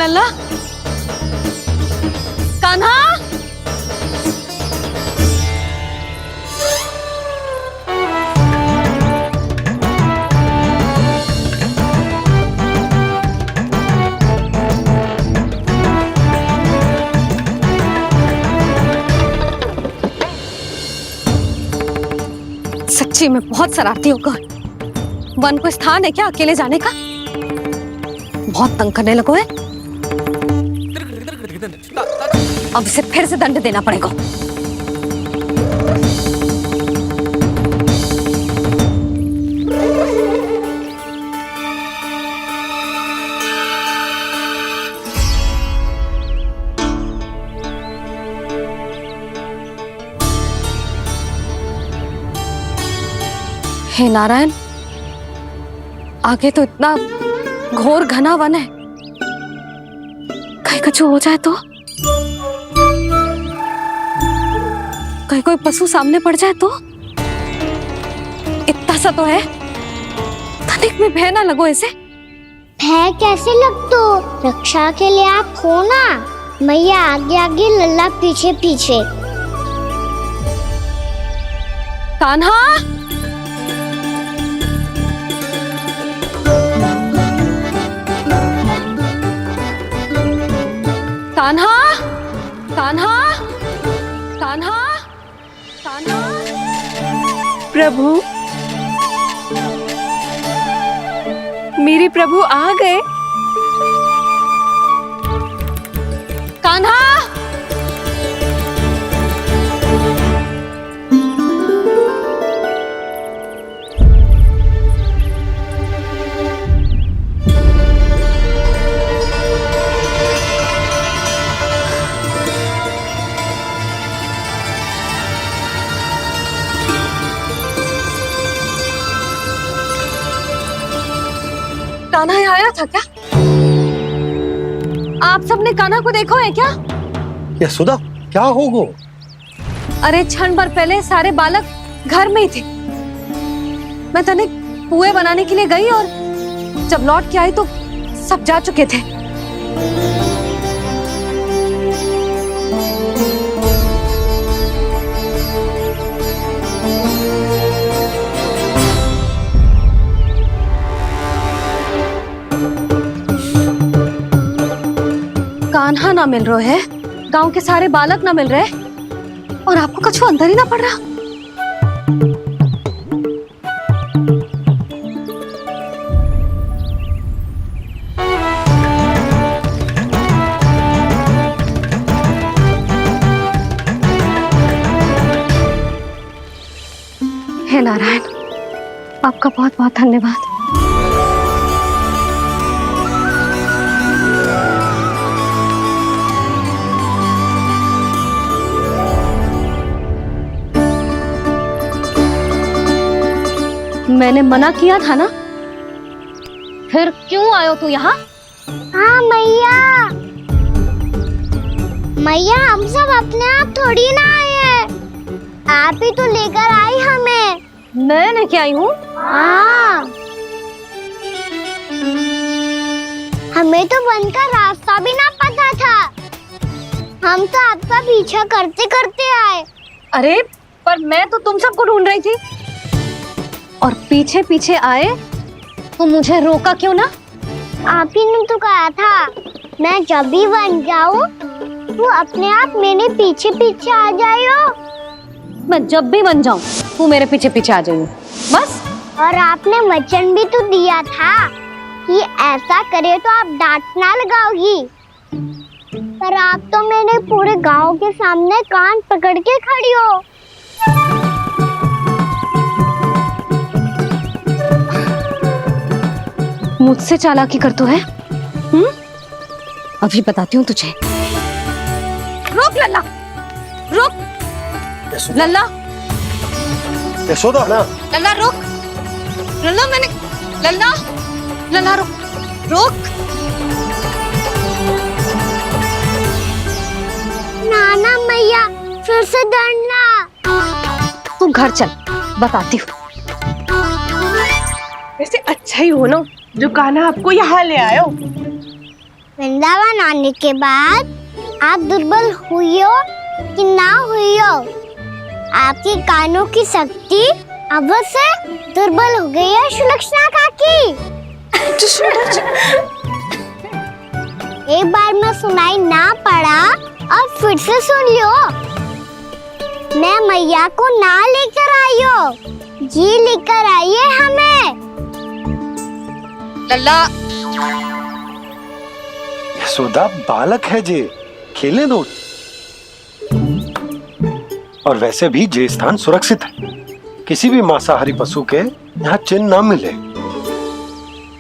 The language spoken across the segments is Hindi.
लल्ला, कान्हा। सच्ची में बहुत शरारती होगा। वन को स्थान है क्या अकेले जाने का? बहुत तंग करने लगो है। अब इसे फिर से दंड देना पड़ेगा। हे नारायण, आगे तो इतना घोर घना वन है, कहीं कुछ हो जाए तो? कहीं कोई पशु सामने पड़ जाए तो? इतना सा तो है, तनिक में भय ना लगो इसे। भय कैसे लग तो? रक्षा के लिए आप हो ना। मैया आगे आगे, लल्ला पीछे पीछे। कान्हा, कान्हा, कान्हा, कान्हा, कान्हा। प्रभु, मेरे प्रभु आ गए। कान्हा, कान्हा यहाँ आया था क्या? आप सबने कान्हा को देखो है क्या? यशोदा, क्या हो गो? अरे क्षण भर पहले सारे बालक घर में ही थे। मैं तनिक पुए बनाने के लिए गई और जब लौट के आई तो सब जा चुके थे। कान्हा ना मिल रहा है, गांव के सारे बालक ना मिल रहे, और आपको कुछ अंदर ही ना पड़ रहा। हे नारायण, आपका बहुत बहुत धन्यवाद। मैंने मना किया था ना, फिर क्यों आयो तू यहाँ? हाँ मैया, मैया हम सब अपने आप थोड़ी ना आए हैं, आप ही तो लेकर आई हमें। मैं लेके आई हूँ? हाँ, हमें तो वन का रास्ता भी ना पता था, हम तो आपका पीछा करते करते आए। अरे पर मैं तो तुम सबको ढूंढ रही थी, और पीछे पीछे आए तो मुझे रोका क्यों ना? आप ही ने तो कहा था मैं जब भी बन जाऊं तू अपने आप मेरे पीछे पीछे आ जाइयो। मैं जब भी बन जाऊं तू मेरे पीछे पीछे आ जाइयो, बस। और आपने वचन भी तो दिया था कि ऐसा करे तो आप डांट ना लगाओगी, पर आप तो मेरे पूरे गांव के सामने कान पकड़ के खड़ी हो। मुझसे चालाकी करतू है? अभी बताती हूँ तुझे। रुक लल्ला, रुक लल्ला, यशोदा ना। लल्ला रुक, लल्ला मैंने, लल्ला, लल्ला रुक, रुक। नाना मैया फिर से डरना। तू घर चल, बताती हूँ। वैसे अच्छा ही हो ना जो कान्हा आपको यहाँ ले आयो। वृंदावन आने के बाद आप दुर्बल हुई हो कि ना हुई हो, आपके कानों की शक्ति अब से दुर्बल हो गई है सुलक्षणा काकी। एक बार में सुनाई ना पड़ा और फिर से सुन लो। मैं मैया को ना लेकर आई हो, जी लेकर आई है हमें। लल्ला यशोदा बालक है जे, खेलने दो। और वैसे भी जे स्थान सुरक्षित है, किसी भी मांसाहारी पशु के यहाँ चिन्ह ना मिले।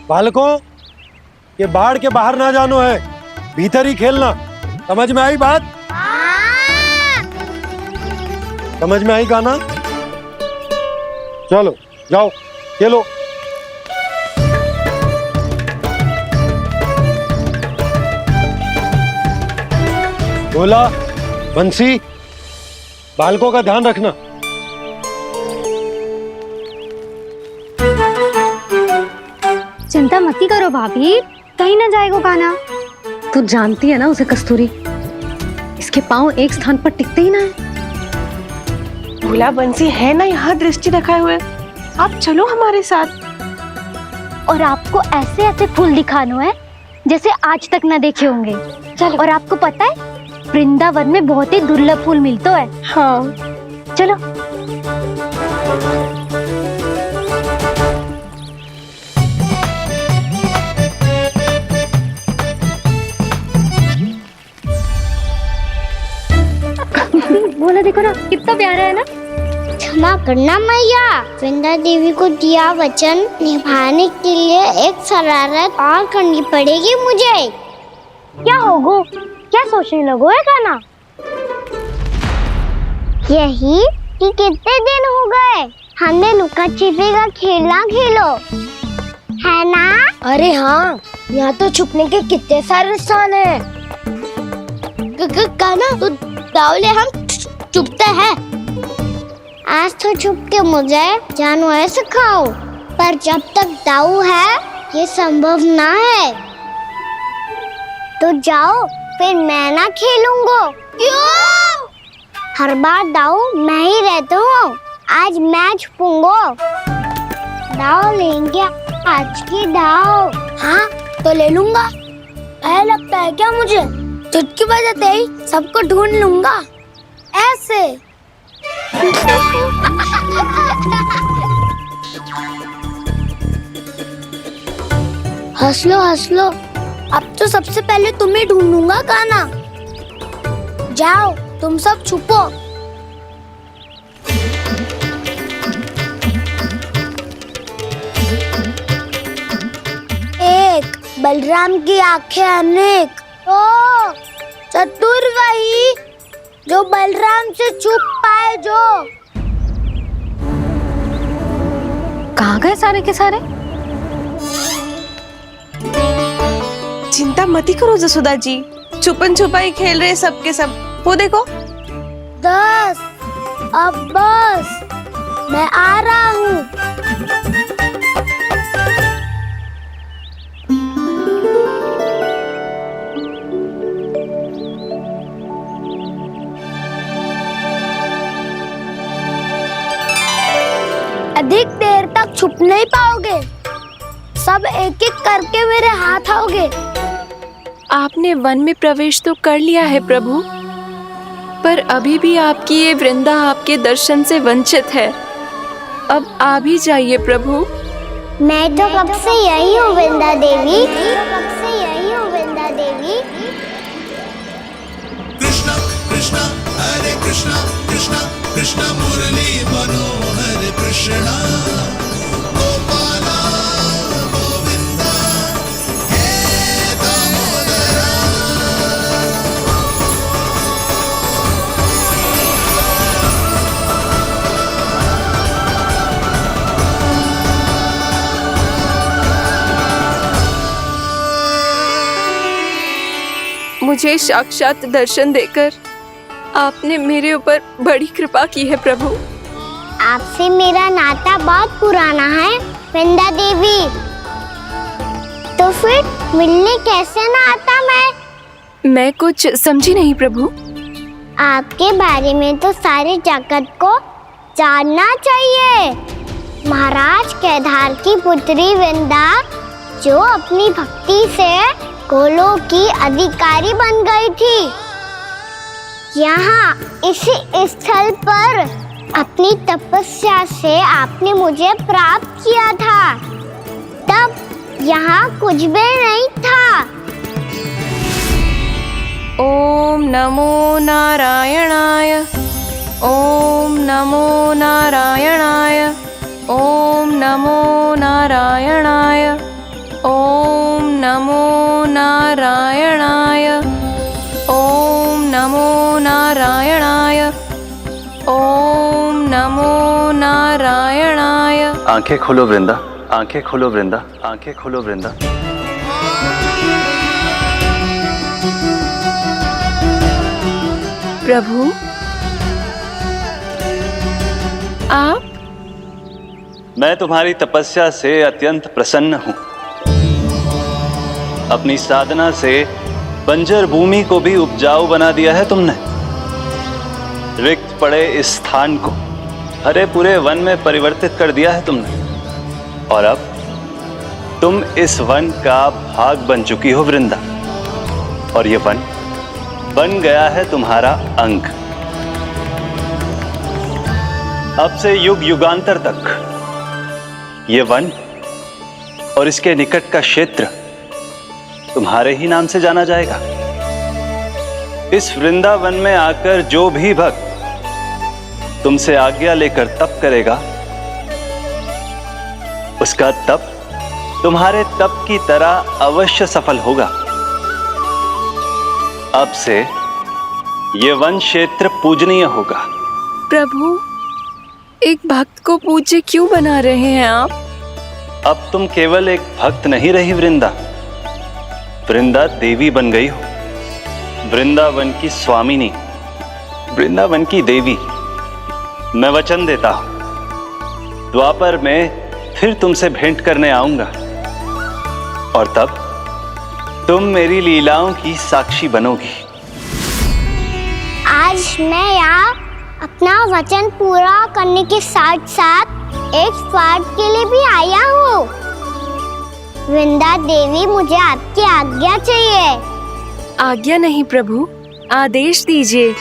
बालकों, ये बाढ़ के बाहर ना जानो है, भीतर ही खेलना। समझ में आई बात? समझ में आई गाना? चलो जाओ खेलो। बोला बंसी, बालकों का ध्यान रखना। चिंता मत करो भाभी, कहीं ना जाएगा गाना। तू जानती है ना उसे कस्तूरी, इसके पांव एक स्थान पर टिकते ही ना है। भोला बंसी है ना यहाँ दृष्टि रखाए हुए, आप चलो हमारे साथ। और आपको ऐसे ऐसे फूल दिखानो है जैसे आज तक न देखे होंगे। चलो। और आपको पता है वृंदावन में बहुत ही दुर्लभ फूल मिलते हैं। हाँ चलो। बोला देखो ना कितना प्यारा है ना। क्षमा करना मैया, वृंदा देवी को दिया वचन निभाने के लिए एक शरारत और करनी पड़ेगी मुझे। क्या होगो? क्या सोचने लगो है गाना? यही कि कितने दिन हो गए हमने लुका छिपी का खेलना खेलो, है ना? अरे हाँ, यहाँ तो छुपने के कितने सारे स्थान है। गाना तो दावले हम छुपते हैं। आज तो छुप के मुझे जानवर सिखाओ, पर जब तक दाऊ है ये संभव ना है। तो जाओ, फिर मैं ना खेलूंगा। क्यों? हर बार दाऊ मैं ही रहता हूँ, आज मैं छुपूंगा। दाऊ लेंगे आज की दाऊ। हाँ तो ले लूंगा। ऐसा लगता है क्या मुझे? चुटकी बजाते ही सबको ढूंढ लूंगा ऐसे। हंस लो, अब तो सबसे पहले तुम्हें ढूंढूंगा गाना। जाओ तुम सब छुपो। एक बलराम की आंखें अनेक, तो चतुर वही जो बलराम से छुप पाए। जो कहाँ गए सारे के सारे? चिंता मत करो जसोदा जी, छुपन छुपाई खेल रहे सबके सब। वो देखो 10, अब बस, मैं आ रहा हूँ। अधिक देर तक छुप नहीं पाओगे, सब एक एक करके मेरे हाथ आओगे। आपने वन में प्रवेश तो कर लिया है प्रभु, पर अभी भी आपकी ये वृंदा आपके दर्शन से वंचित है। अब आ भी जाइए प्रभु। मैं तो कब से यही हूँ वृंदा देवी। कृष्णा कृष्णा हरे कृष्णा कृष्णा कृष्णा मुरली मनोहर कृष्णा गोपाला गोविंदा हे दामोदरा। मुझे साक्षात दर्शन देकर आपने मेरे ऊपर बड़ी कृपा की है प्रभु। आपसे मेरा नाता बहुत पुराना है वृंदा देवी, तो फिर मिलने कैसे ना आता मैं कुछ समझी नहीं प्रभु। आपके बारे में तो सारे जगत को जानना चाहिए। महाराज केदार की पुत्री वृंदा जो अपनी भक्ति से गोलोक की अधिकारी बन गई थी, यहाँ इसी स्थल पर अपनी तपस्या से आपने मुझे प्राप्त किया था। तब यहाँ कुछ भी नहीं था। ओम नमो नारायणाय, ओम नमो नारायणाय, ओम नमो नारायणाय, ओम नमो नारायणाय, ओम नमो नारायणाय, ओम नमो नारायणाय। आंखें खोलो वृंदा, आंखें खोलो वृंदा, आंखें खोलो वृंदा। प्रभु आप? मैं तुम्हारी तपस्या से अत्यंत प्रसन्न हूं। अपनी साधना से बंजर भूमि को भी उपजाऊ बना दिया है तुमने। रिक्त पड़े इस स्थान को हरे पूरे वन में परिवर्तित कर दिया है तुमने। और अब तुम इस वन का भाग बन चुकी हो वृंदा। और ये वन बन गया है तुम्हारा अंग। अब से युग युगांतर तक ये वन और इसके निकट का क्षेत्र तुम्हारे ही नाम से जाना जाएगा। इस वृंदावन में आकर जो भी भक्त तुमसे आज्ञा लेकर तप करेगा, उसका तप तुम्हारे तप की तरह अवश्य सफल होगा। अब से ये वन क्षेत्र पूजनीय होगा। प्रभु एक भक्त को पूज्य क्यों बना रहे हैं आप? अब तुम केवल एक भक्त नहीं रही वृंदा, वृंदा देवी बन गई हो। वृंदावन की स्वामिनी, वृंदावन की देवी। मैं वचन देता हूं, द्वापर में फिर तुमसे भेंट करने आऊंगा और तब तुम मेरी लीलाओं की साक्षी बनोगी। आज मैं यहाँ अपना वचन पूरा करने के साथ साथ एक स्वार्थ के लिए भी आया हूँ। वृंदा देवी, मुझे आपकी आज्ञा चाहिए। आज्ञा नहीं प्रभु, आदेश दीजिए।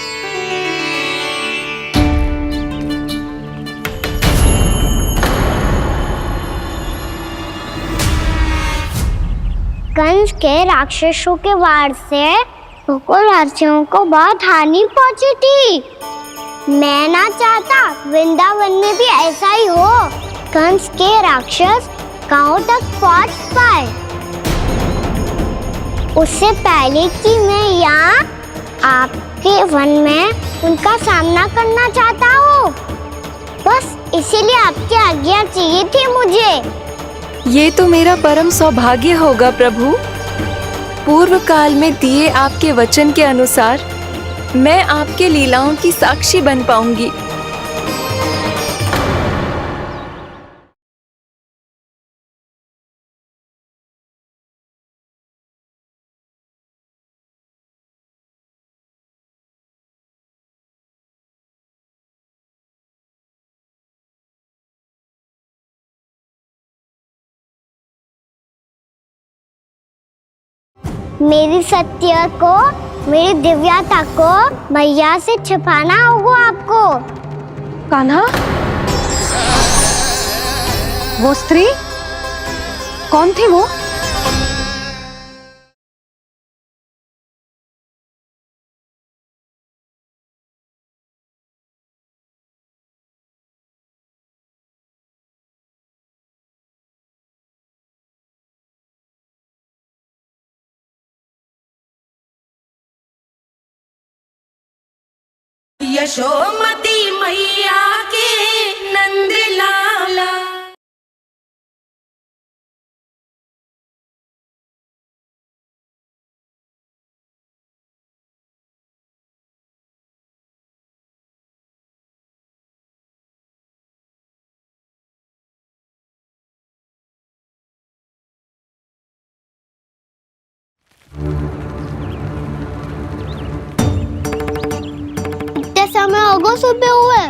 कंस के राक्षसों के वार से गोकुलवासियों को बहुत हानि पहुंची थी। मैं ना चाहता वृंदावन में भी ऐसा ही हो। कंस के राक्षस गांव तक पहुंच पाए, उससे पहले कि मैं यहाँ आपके वन में उनका सामना करना चाहता हूँ। बस इसीलिए आपकी आज्ञा चाहिए थी मुझे। ये तो मेरा परम सौभाग्य होगा प्रभु। पूर्व काल में दिए आपके वचन के अनुसार मैं आपके लीलाओं की साक्षी बन पाऊंगी। मेरी सत्य को, मेरी दिव्यता को मैया से छिपाना होगा आपको। कान्हा, वो स्त्री कौन थी वो? यशोमती मैया के नंद लाला। भैया मैं होगो सुबह हुए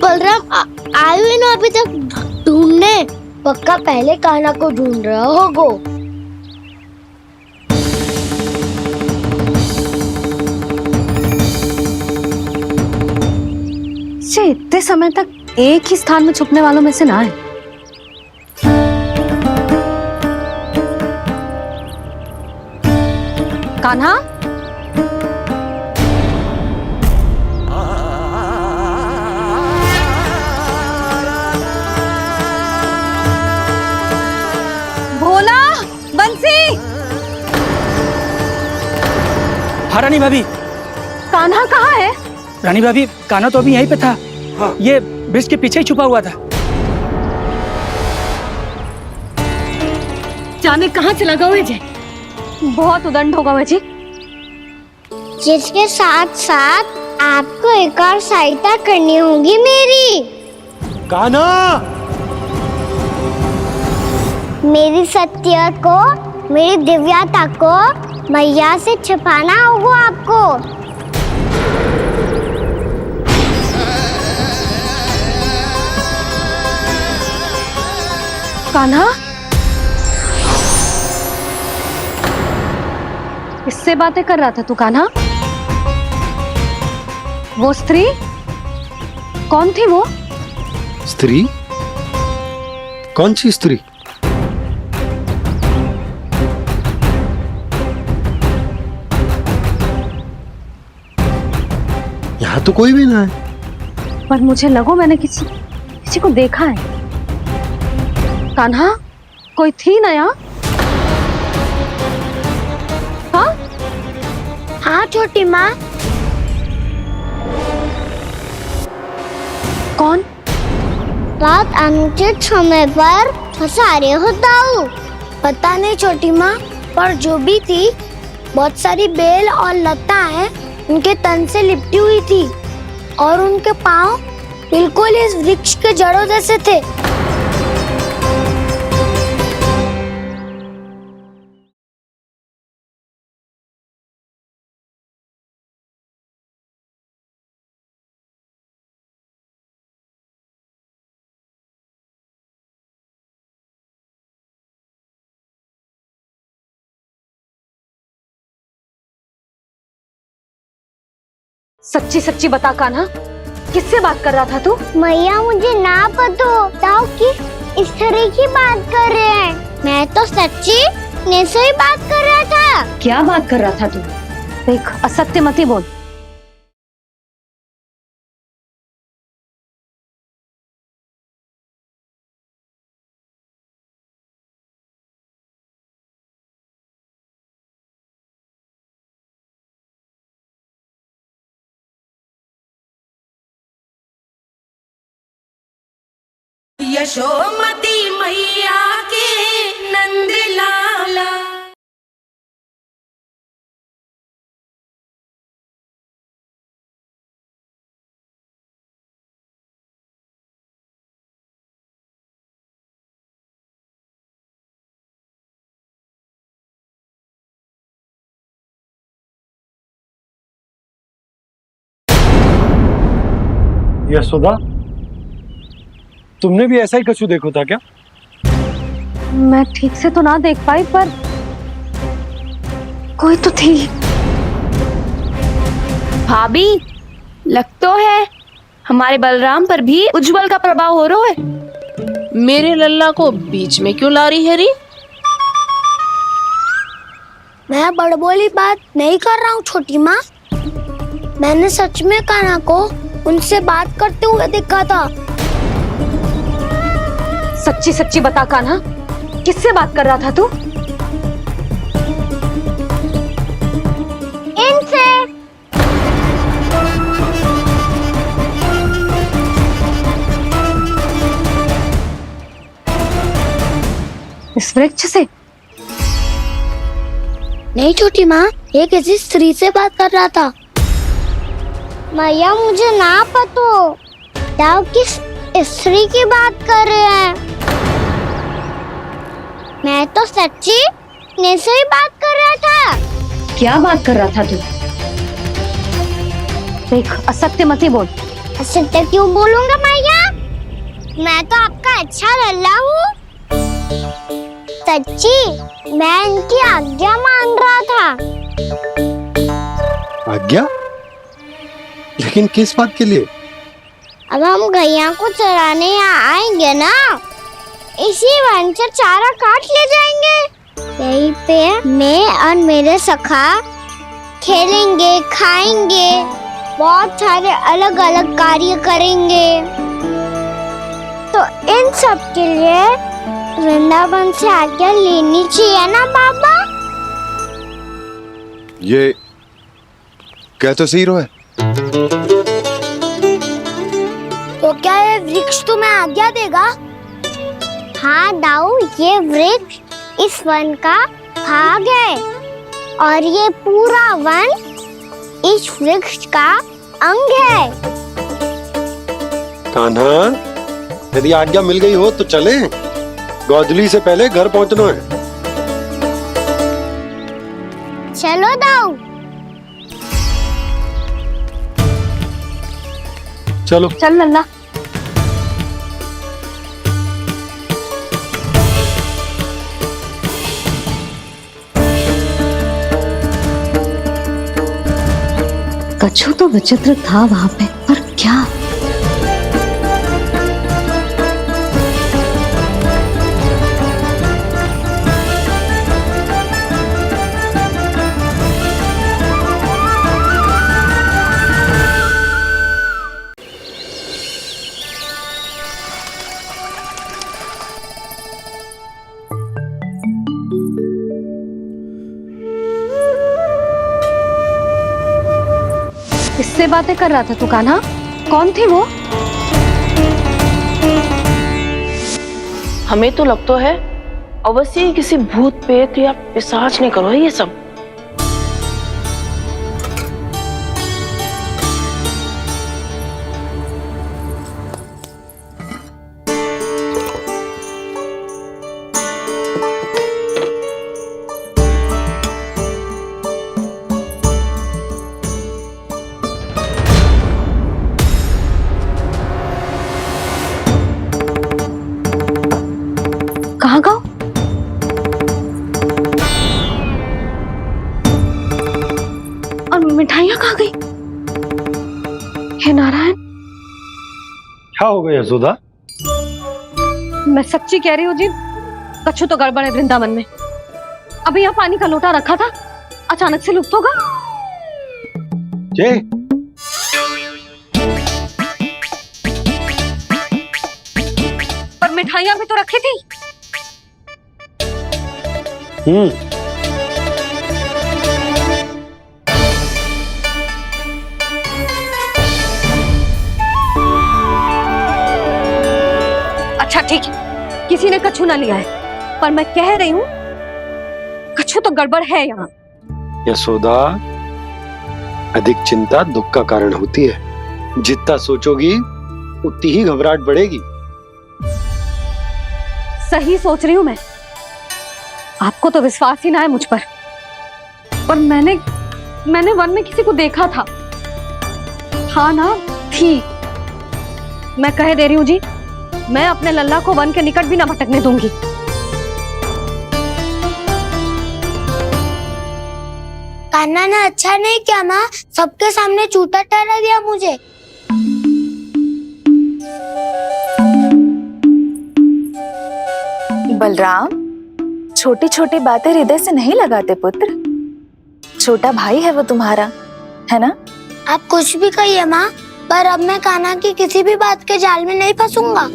बलराम आए हुए ना अभी तक ढूंढने। पक्का पहले कान्हा को ढूंढ रहा होगो। से इतने समय तक एक ही स्थान में छुपने वालों में से ना है। कान्हा, भोला, बंसी। हाँ रानी भाभी। कान्हा कहाँ है? रानी भाभी कान्हा तो अभी यहीं पे था। हाँ। ये ब्रिज के पीछे ही छुपा हुआ था। जाने कहाँ चला गया है? बहुत उदंड होगा वह जी। जिसके साथ साथ आपको एक और सहायता करनी होगी मेरी। कान्हा, मेरी सत्य को, मेरी दिव्यता को मैया से छिपाना होगा आपको। कान्हा, किससे बातें कर रहा था तू कान्हा? वो स्त्री कौन थी? वो स्त्री? कौन सी स्त्री? यहाँ तो कोई भी ना है। पर मुझे लगो मैंने किसी को देखा है। कान्हा, कोई थी ना यहाँ? हाँ? हाँ छोटी माँ। कौन? रात अनुचित समय पर फंसारे होता हूँ। पता नहीं छोटी माँ, पर जो भी थी बहुत सारी बेल और लताएं उनके तन से लिपटी हुई थी और उनके पाँव बिल्कुल इस वृक्ष के जड़ों जैसे थे। सच्ची सच्ची बता कान्हा, किससे बात कर रहा था तू? मैया मुझे ना पता बताओ किस तरह की बात कर रहे हैं। मैं तो सच्ची ने से ही बात कर रहा था। क्या बात कर रहा था तू? देख, असत्य मत ही बोल। यशोमती मैया के नंद लाला। यशोदा, तुमने भी ऐसा ही कछु देखो था क्या? मैं ठीक से तो ना देख पाई, पर कोई तो थी। भाभी, लग तो है हमारे बलराम पर भी उज्जवल का प्रभाव हो रहा है। मेरे लल्ला को बीच में क्यों ला रही है री? मैं बड़बोली बात नहीं कर रहा हूँ छोटी माँ। मैंने सच में कान्हा को उनसे बात करते हुए देखा था। सच्ची सच्ची बता कान्हा, किससे बात कर रहा था तू? इनसे। इस वृक्ष से? नहीं छोटी माँ, ये किसी स्त्री से बात कर रहा था। मैया मुझे ना पता आप किस स्त्री की बात कर रहे हैं। मैं तो सच्ची ने से ही बात कर रहा था। क्या बात कर रहा था तू? देख, असत्य मत ही बोल। असत्य क्यों बोलूंगा मैया? मैं तो आपका अच्छा लल्ला हूँ। सच्ची, मैं इनकी आज्ञा मान रहा था। आज्ञा? लेकिन किस बात के लिए? अब हम गैया को चराने यहाँ आएंगे ना, इसी वन से चारा काट ले जाएंगे। यहीं पे मैं और मेरे सखा खेलेंगे, खाएंगे, बहुत सारे अलग अलग कार्य करेंगे। तो इन सब के लिए वृंदावन से आज्ञा लेनी चाहिए ना बाबा? ये क्या तो सही है। तो क्या ये वृक्ष तुम्हें आज्ञा देगा? हाँ दाऊ, ये वृक्ष इस वन का भाग है और ये पूरा वन इस वृक्ष का अंग है। कान्हा, यदि आज्ञा मिल गई हो तो चले। गोधूली से पहले घर पहुंचना है। चलो दाऊ। चलो चल लल्ला। कछु तो विचित्र था वहां पे, पर क्या? किससे बातें कर रहा था तू कान्हा? कौन थे वो? हमें तो लगता है अवश्य ही किसी भूत पेत या पिशाच ने करो है ये सब। कहाँ गाँव? और मिठाइयाँ कहाँ गई? हे नारायण! क्या हो गया यशोदा? मैं सच्ची कह रही हूँ जी, कछु तो गड़बड़ है वृंदावन में। अभी यहाँ पानी का लोटा रखा था, अचानक से लुप्त होगा। जय, पर मिठाइयाँ भी तो रखी थी। अच्छा ठीक है, किसी ने कछु ना लिया है, पर मैं कह रही हूँ कछु तो गड़बड़ है यहाँ। यशोदा, अधिक चिंता दुख का कारण होती है। जितना सोचोगी उतनी ही घबराहट बढ़ेगी। सही सोच रही हूँ मैं। आपको तो विश्वास ही ना है मुझ पर मैंने वन में किसी को देखा था। हाँ ना, थी। मैं कह दे रही हूँ जी, मैं अपने लल्ला को वन के निकट भी ना भटकने दूंगी। कान्हा ने अच्छा नहीं किया माँ, सबके सामने चूता ठहरा दिया मुझे। बलराम, छोटी छोटी बातें हृदय से नहीं लगाते पुत्र। छोटा भाई है वो तुम्हारा, है ना? आप कुछ भी कहिए माँ, पर अब मैं कान्हा की किसी भी बात के जाल में नहीं फंसूंगा।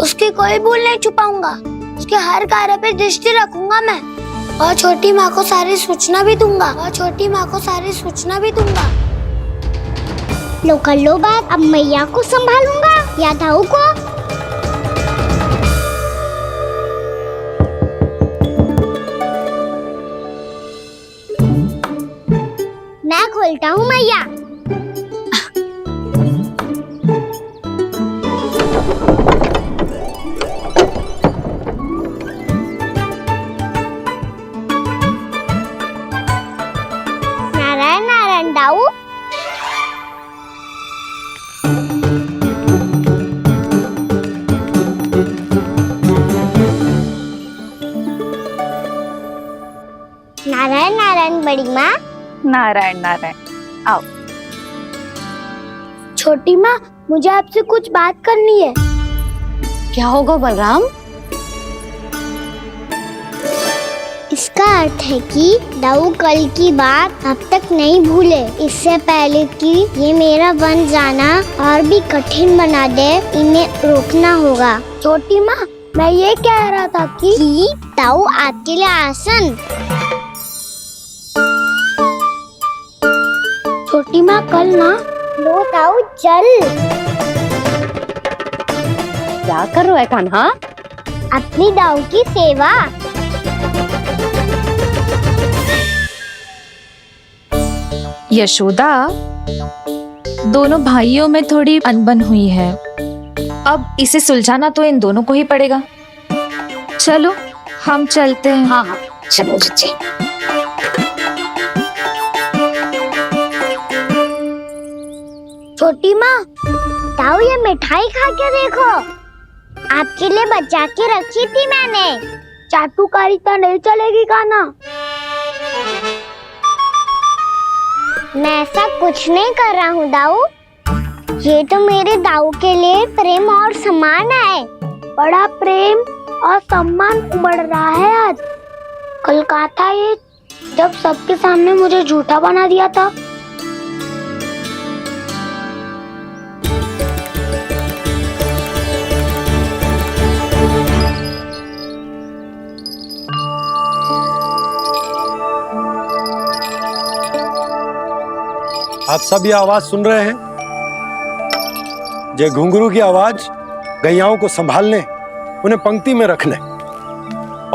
उसकी कोई भूल नहीं छुपाऊंगा। उसके हर कार्य पे दृष्टि रखूंगा मैं, और छोटी माँ को सारी सूचना भी दूंगा। लो कर लो बात, अब मैया को संभालूंगा या दाऊ को। मैं खोलता हूँ मैया। नारायण नारायण दाऊ, नारायण नारायण बड़ी माँ। नारायण नारायण। आओ। छोटी माँ, मुझे आपसे कुछ बात करनी है। क्या होगा बलराम? इसका अर्थ है कि दाऊ कल की बात अब तक नहीं भूले। इससे पहले कि ये मेरा वन जाना और भी कठिन बना दे, इन्हें रोकना होगा। छोटी माँ, मैं ये कह रहा था कि दाऊ आपके लिए आसन। छोटी माँ, कल ना लो दाऊ चल। क्या कर रहा है कान्हा? अपनी दाऊ की सेवा। यशोदा, दोनों भाइयों में थोड़ी अनबन हुई है। अब इसे सुलझाना तो इन दोनों को ही पड़ेगा। चलो हम चलते हैं। हाँ हाँ चलो जीजी। छोटी माँ, दाऊ ये मिठाई खा के देखो। आपके लिए बचा के रखी थी मैंने। चाटुकारिता नहीं चलेगी कान्हा। मैं ऐसा कुछ नहीं कर रहा हूँ दाऊ। ये तो मेरे दाऊ के लिए प्रेम और सम्मान है। बड़ा प्रेम और सम्मान उमड़ रहा है आज। कल कहा था ये, जब सबके सामने मुझे झूठा बना दिया था। आप सब ये आवाज सुन रहे हैं? ये घुंघरू की आवाज गैयाओं को संभालने, उन्हें पंक्ति में रखने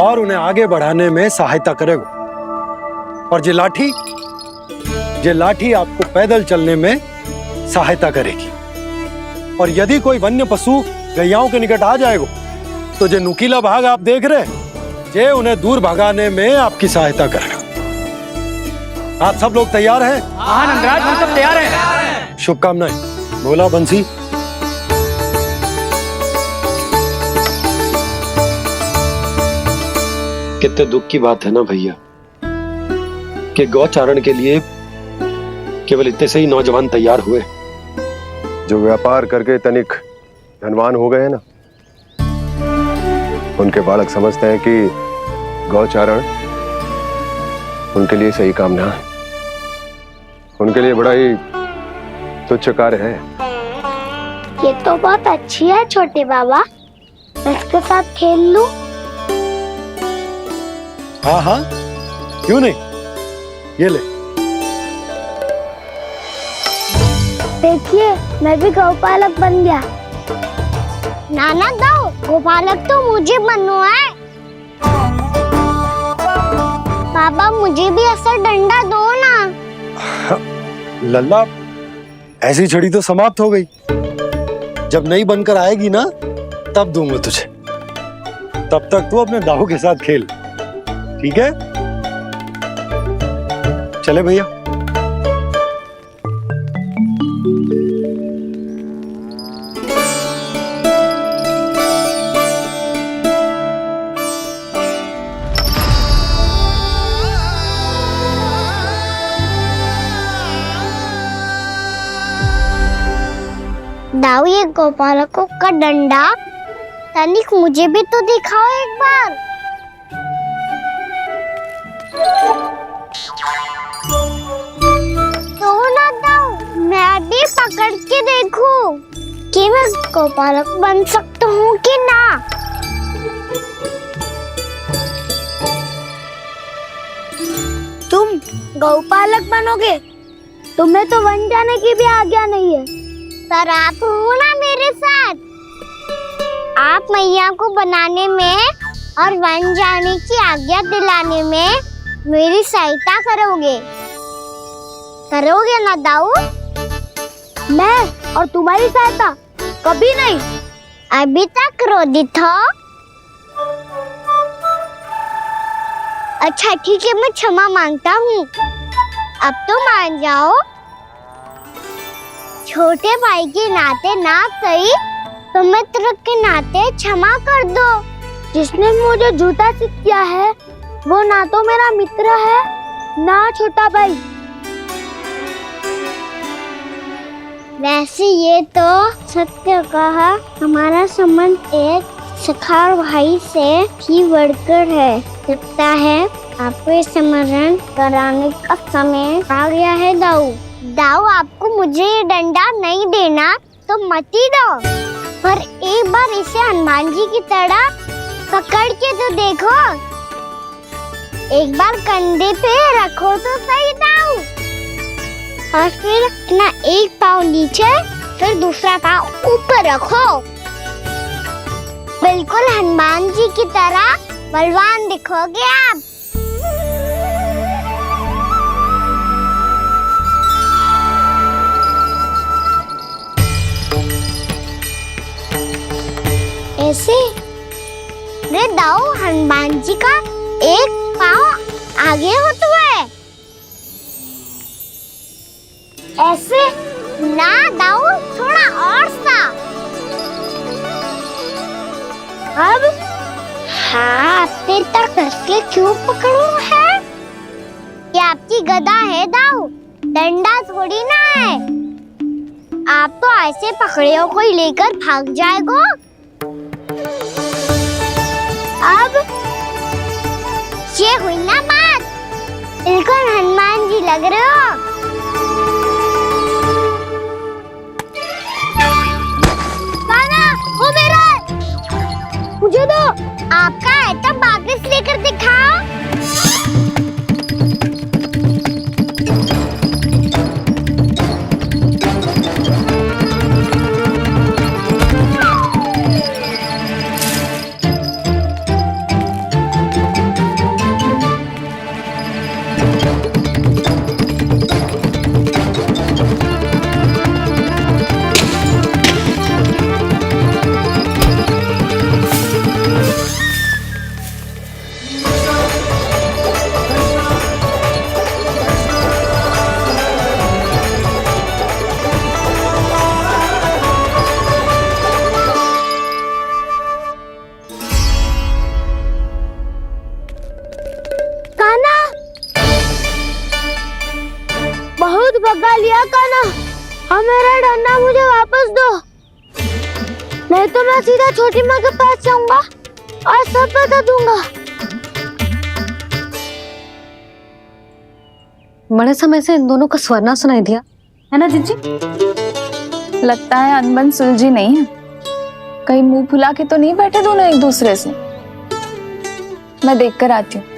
और उन्हें आगे बढ़ाने में सहायता करेगा। और ये लाठी आपको पैदल चलने में सहायता करेगी। और यदि कोई वन्य पशु गैयाओं के निकट आ जाएगा तो ये नुकीला भाग आप देख रहे हैं, ये उन्हें दूर भगाने में आपकी सहायता करेगा। आप सब लोग तैयार हैं? हाँ नंदराज, हम सब तैयार हैं। शुभकामनाएं। बोला बंसी। कितने दुख की बात है ना भैया कि गौचारण के लिए केवल इतने से ही नौजवान तैयार हुए जो व्यापार करके तनिक धनवान हो गए हैं ना, उनके बालक समझते हैं कि गौचारण उनके लिए सही काम ना है, उनके लिए बड़ा ही तुच्छ कार्य है। ये तो बहुत अच्छी है छोटे बाबा, मैं इसके साथ खेल लूं? हाँ हाँ, क्यों नहीं, ये ले। देखिए, मैं भी गौपालक बन गया। नाना दाऊ, गौपालक तो मुझे बनना है। बाबा मुझे भी ऐसा डंडा दो ना। लल्ला, ऐसी छड़ी तो समाप्त हो गई। जब नई बनकर आएगी ना तब दूंगा तुझे। तब तक तू अपने दाऊ के साथ खेल, ठीक है? चले भैया। दाऊ, ये गोपालकों का डंडा तनिक मुझे भी तो दिखाओ एक बार। तो ना दाऊ, मैं भी पकड़ के देखूं कि मैं गोपालक बन सकता हूँ कि ना। तुम गौपालक बनोगे? तुम्हें तो वन जाने की भी आज्ञा नहीं है। सर, आप हो ना मेरे साथ। आप मैया को बनाने में और वन जाने की आज्ञा दिलाने में मेरी सहायता करोगे ना दाऊ? मैं और तुम्हारी सहायता कभी नहीं। अभी तक क्रोधित हो? अच्छा ठीक है, मैं क्षमा मांगता हूँ। अब तो मान जाओ। छोटे भाई के नाते ना सही तो मित्र के नाते क्षमा कर दो। जिसने मुझे झूठा सिद्ध किया है वो ना तो मेरा मित्र है ना छोटा भाई। वैसे ये तो सत्य कहा, हमारा संबंध एक सखार भाई से भी बढ़कर है। लगता है आपको स्मरण कराने का समय आ गया है दाऊ। दाऊ, आपको मुझे ये डंडा नहीं देना तो मत ही दो, पर एक बार इसे हनुमान जी की तरह पकड़ के तो देखो। एक बार कंधे पे रखो तो सही दाऊ, और फिर अपना एक पाँव नीचे फिर दूसरा पाँव ऊपर रखो। बिल्कुल हनुमान जी की तरह बलवान दिखोगे आप। ऐसे रे दाऊ, हनुमान जी का एक पाँव आगे होता है। ऐसे ना दाऊ, थोड़ा और सा। अब हाथ पे तक कसके क्यों पकड़ो है? ये आपकी गदा है दाऊ, डंडा थोड़ी ना है। आप तो ऐसे पकड़ियों को ही लेकर भाग जाएगो। अब ये हुई ना बात, बिल्कुल हनुमान जी लग रहे हो। कान्हा, वो मेरा, मुझे दो। आपका आइटम वापस लेकर दिखाओ। बहुत भगा लिया कान्हा, अब मेरा डंडा मुझे वापस दो, नहीं तो मैं सीधा छोटी माँ के पास जाऊंगा और सब बता दूंगा। बड़े समय से इन दोनों का स्वर ना सुनाई दिया है ना जीजी? लगता है अनबन सुलझी नहीं है। कहीं मुंह फुला के तो नहीं बैठे दोनों एक दूसरे से। मैं देख कर आती हूँ।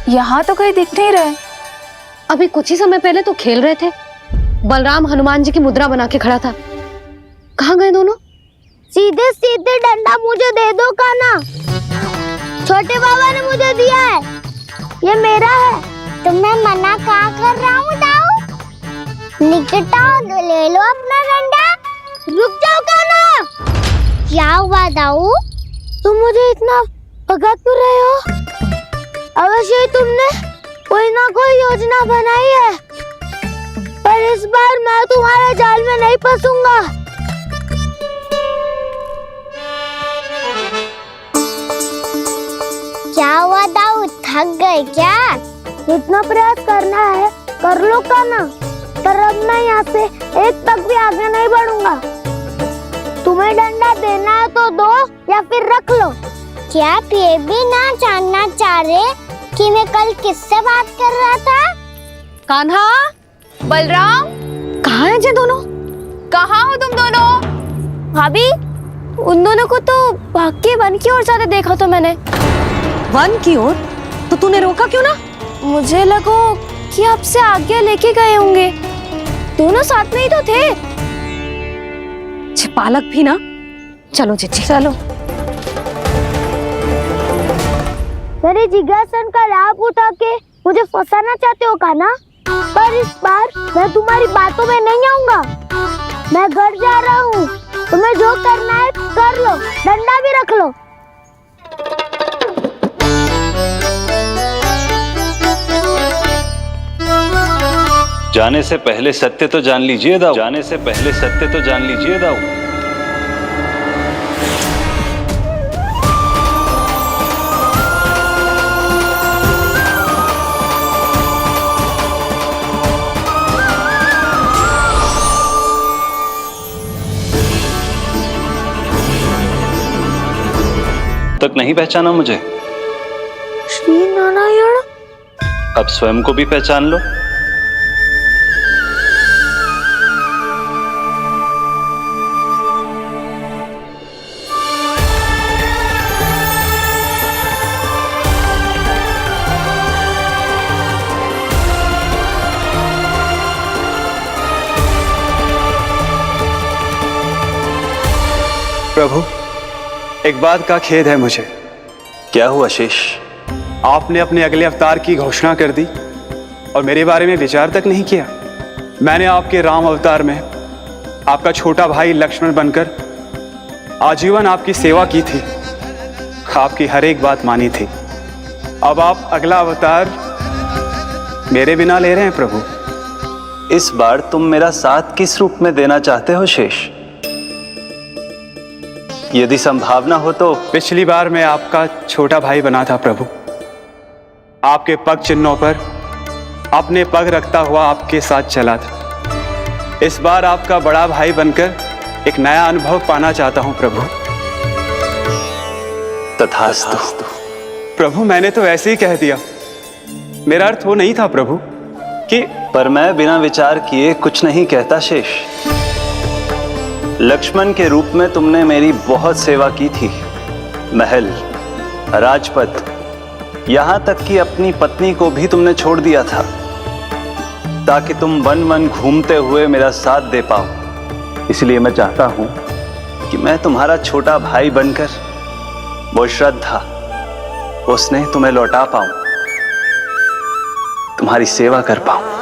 यहाँ तो कहीं दिख नहीं रहे। अभी कुछ ही समय पहले तो खेल रहे थे। बलराम हनुमान जी की मुद्रा बना के खड़ा था। कहाँ गए दोनों? सीधे सीधे डंडा मुझे दे दो कान्हा, छोटे बाबा ने मुझे दिया है, ये मेरा है। तो मैं मना कहाँ कर रहा हूँ दाऊ? निकट आओ, ले लो अपना डंडा। रुक जाओ कान्हा। क्या हुआ दाऊ, तुम मुझे इतना भगा क्यों रहे हो? अवश्य ही तुमने कोई ना कोई योजना बनाई है, पर इस बार मैं तुम्हारे जाल में नहीं फंसूंगा। क्या हुआ दाऊ, थक गए क्या? जितना प्रयास करना है कर लो कान्हा, पर अब मैं यहाँ से एक तक भी आगे नहीं बढ़ूंगा। तुम्हें डंडा देना है तो दो या फिर रख लो। क्या आप ये भी ना जानना चाह रहे कि मैं कल किससे बात कर रहा था? कान्हा, बलराम, कहाँ हैं ये दोनों? कहाँ हो तुम दोनों? भाभी, उन दोनों को तो भाग के वन की ओर जाते देखा तो मैंने। वन की ओर? तो तूने रोका क्यों ना? मुझे लगा कि आपसे आगे लेके गए होंगे, दोनों साथ में ही तो थे। पालक भी ना। चलो जीजी चलो। मेरे जिज्ञासन का लाभ उठा के मुझे फंसाना चाहते हो कान्हा, पर इस बार मैं तुम्हारी बातों में नहीं आऊंगा। मैं घर जा रहा हूँ, तुम्हें जो करना है कर लो, डंडा भी रख लो। जाने से पहले सत्य तो जान लीजिए दाऊ। जाने से पहले सत्य तो जान लीजिए दाऊ। तक नहीं पहचाना मुझे? श्री नारायण। अब स्वयं को भी पहचान लो। प्रभु, एक बात का खेद है मुझे। क्या हुआ शेष? आपने अपने अगले अवतार की घोषणा कर दी और मेरे बारे में विचार तक नहीं किया। मैंने आपके राम अवतार में आपका छोटा भाई लक्ष्मण बनकर आजीवन आपकी सेवा की थी, आपकी हर एक बात मानी थी। अब आप अगला अवतार मेरे बिना ले रहे हैं प्रभु। इस बार तुम मेरा साथ किस रूप में देना चाहते हो शेष? यदि संभावना हो तो। पिछली बार मैं आपका छोटा भाई बना था प्रभु, आपके पग चिन्हों पर अपने पग रखता हुआ आपके साथ चला था। इस बार आपका बड़ा भाई बनकर एक नया अनुभव पाना चाहता हूं प्रभु। तथास्तु। प्रभु, मैंने तो ऐसे ही कह दिया, मेरा अर्थ वो नहीं था प्रभु कि। पर मैं बिना विचार किए कुछ नहीं कहता शेष। लक्ष्मण के रूप में तुमने मेरी बहुत सेवा की थी। महल, राजपथ, यहां तक कि अपनी पत्नी को भी तुमने छोड़ दिया था ताकि तुम वन वन घूमते हुए मेरा साथ दे पाओ। इसलिए मैं चाहता हूं कि मैं तुम्हारा छोटा भाई बनकर वो श्रद्धा, वो स्नेह तुम्हें लौटा पाऊं, तुम्हारी सेवा कर पाऊं।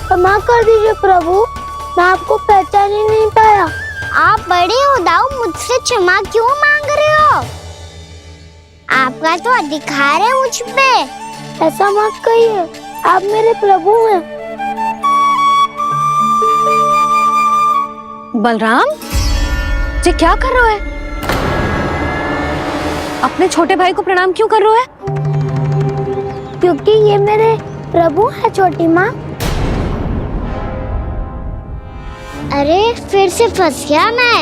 क्षमा कर दीजिए प्रभु, मैं आपको पहचान ही नहीं पाया। आप बड़े हो दाऊ, मुझसे क्षमा क्यों मांग रहे हो? आपका तो अधिकार है मुझ पे। ऐसा मत कहिए, आप मेरे प्रभु हैं। बलराम जी क्या कर रहे हो? अपने छोटे भाई को प्रणाम क्यों कर रहे हो? क्योंकि ये मेरे प्रभु है छोटी माँ। अरे फिर से फंस गया मैं।